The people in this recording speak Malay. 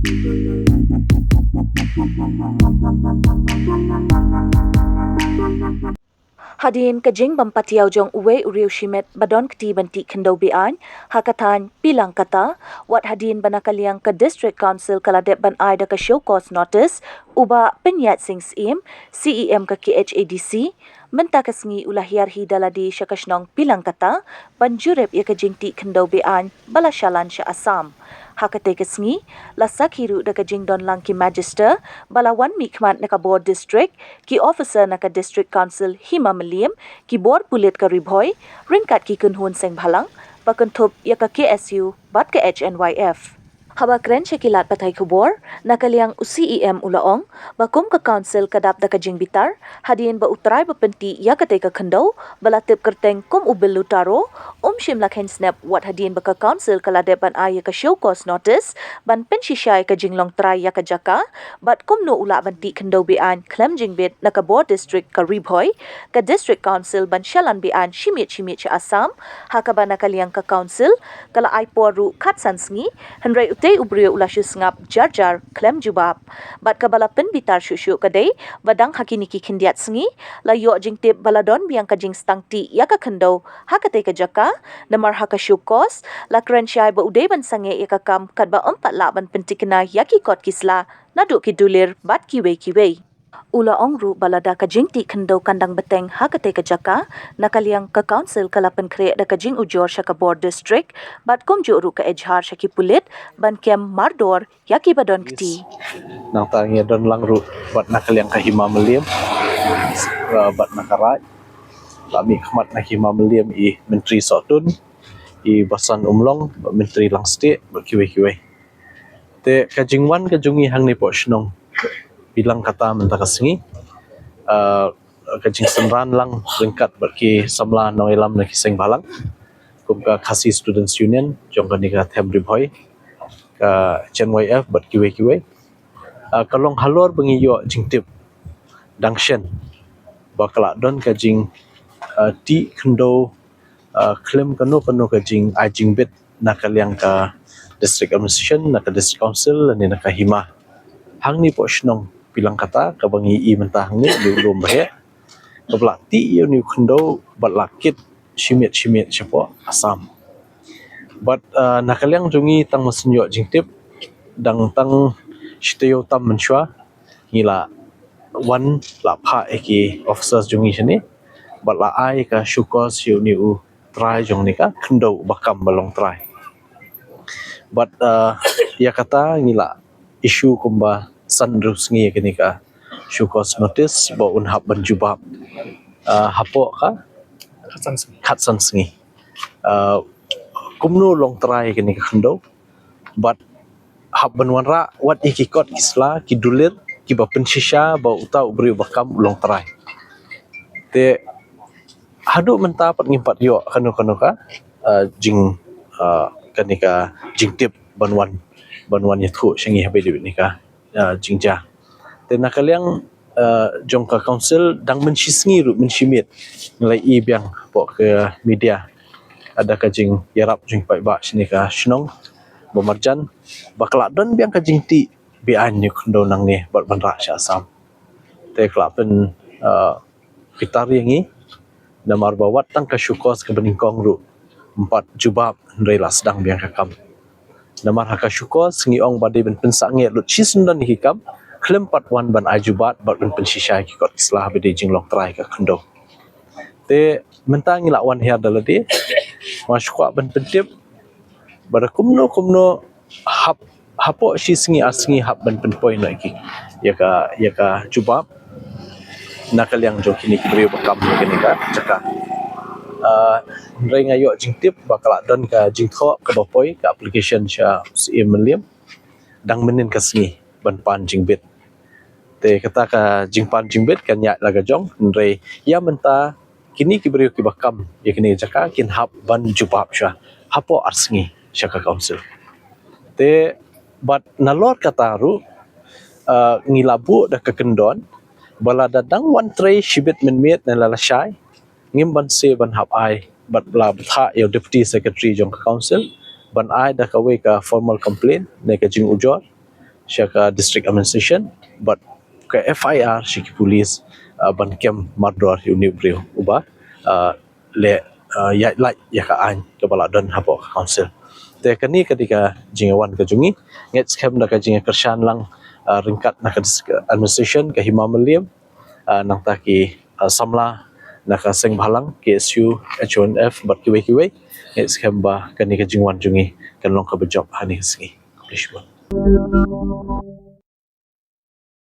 Hadien ka jingbym patiaw jong uwei riew shimet donkti banti khyndew beaiñ haka thaiñ Pilangkata wat hadien banakaliang ka district council kalade ban ai da ka show cause notice uba Pyniaid sing Syiem CEM ka KHADC mynta ka Sngi ulah hiar hi dalade syakashnong Pilangkata ban jurep ya ka jingti khyndew beaiñ bala shalan sya Assam haka te ka Sngi la sakhiru da ka jingdon lang ki magister bala Wan Mih naka board district ki officer naka district council Hima Mylliem ki board pulit ka Ri Bhoi ringkat ki kunhun seng bhalang pakentup ya ka KSU bat ka HNYF haba kren syakilat patay kubor nakaliang UCEM ulaong bakum ka council kadap da ka jingbitar hadien ba utray bapenti ya ka te ka khyndew bala tip kerteng kum Billu Taro shim lakhen snap wat hadien ba ka council kalade ban ay ka show cause notice ban penshishay ka jinglong try ya ka jaka bat kum no ula banti khyndew beaiñ klem jingbit naka board district ka Ri Bhoi ka district council ban shalan beaiñ shimet sa Assam haka ba nakaliang ka council kala ay poru khatsan Sngi henry utay ubriyo ula ngap jar klem Jubab bat kabala penbitar syusyu kadai badang hakiniki khindiat Sngi layo jingtip baladon biang ka jing stangti ya ka khyndew haka te ka jaka namar haka syukos la krensyai ba uday ban sange ya ka kam kadba empat la ban pentikna yaki kot kisla naduk kidulir bat kiwei ula ongru balada ka jingti khyndew kandang bteng haka te ka jaka nakaliang ka council kalapan kre da ka jing Ujor sya ka board district bat kum juru ka Ejahar sya ki pulit ban Kem Mardor yaki ba donkti nang tangi don lang ru bat nakaliang ka Hima Mylliem bat nakarai kami khmat na Hima Mylliem I menteri sotun I basan umlong menteri lang state berkiwe te ka jingwan ka jungi hang ni po shnong Pilangkata mynta ka Sngi ka jing senran lang ringkat berki samla no ilam na kiseng balang kum ka khasi students union jong ka ni ka Ri Bhoi ka HNYF berkiwe kalong halor bengiyo jingtip dangshen bakala don ka jing ti khyndew klem kanu ka jing jingbit nakaliang ka district administration naka district council ni naka Hima hang ni po shnong Pilangkata ka bangi I mynta hang ni lum bahe kabla ti yo ni khyndew bat lakit shimet syapo Assam bat nakaliang jungi tang masenyo jingtip dang tang shiteo tam menshwa ngila wan la pha eki officers jungi sini bat la ai ka shukos yu ni u try jong ni ka khyndew bakam balong try bat ya kata ngila issue kumba sandru Sngi kini ka shukos notice ba unhap ban Jubab Hapoh ka khatsan Sngi kumnu long try kini ka khyndew bat hab banwanra wat ikikot kisla kidulir kiba penshisha ba uta ubri bakam long try te hadu menta pat ngimpat yo kanu ka jing kanika jingtip banwan yathu syangi habe ni ka jingja te nakaliang jong ka council dang menshisngi ru menshimet nilai I biang po ke media ada ka jing yarap jing pai ba sini ka shnong Bamarjan bakla don biang ka jingti beaiñ ni khyndew nang ni bat banra sya Assam te klapen pitari ngi namar bawat tang ka syukos ka beningkong ru empat Jubab rela sedang biang ka kam namar haka syukos ngi ong bade ben pensange lut chisundan hikam klem pat wan ban ajubat bat ben penshisha ki kot islah bede jinglong try ka khyndew te menta ngi lawan hiar dalade masyukwa ben pentip bada kumno hapo shi Sngi hap ban penpoi no iki ya ka Jubab nakaliang jong kini kibri bakam kini ka jaka rai ngayo jingtip bakala don ka jingtho ka bapoi ka application sya Syiem Mylliem dang menin ka Sngi ban pan jingbit te kata ka jingpan jingbit kan ya laga jong rai ya menta kini kibri ki bakam ya kini jaka kin hap ban Jubab sya hapo ar Sngi sya ka council te bat nalor kataru ngilabu da kekendon bala dadang wan tray shibit minmit na lalashay ngim ban se ban hap ai bat la batha yo deputy secretary jong council ban ai da kawe ka formal complaint ne ka jing Ujor syaka district administration but ke FIR syaki polis ban Kem Mardor uni brio ubah le ya like ya ka an ke bala don Hapoh council te kani ketika jingawan ke jungi nget scam da ka jinga kershan lang ringkat nak administration ke Hima Mylliem nang taki samla naka seng balang KSU H1F bat kiwe nget scam ba kani ke jingwan jungi kan long ka bejob hani Sngi.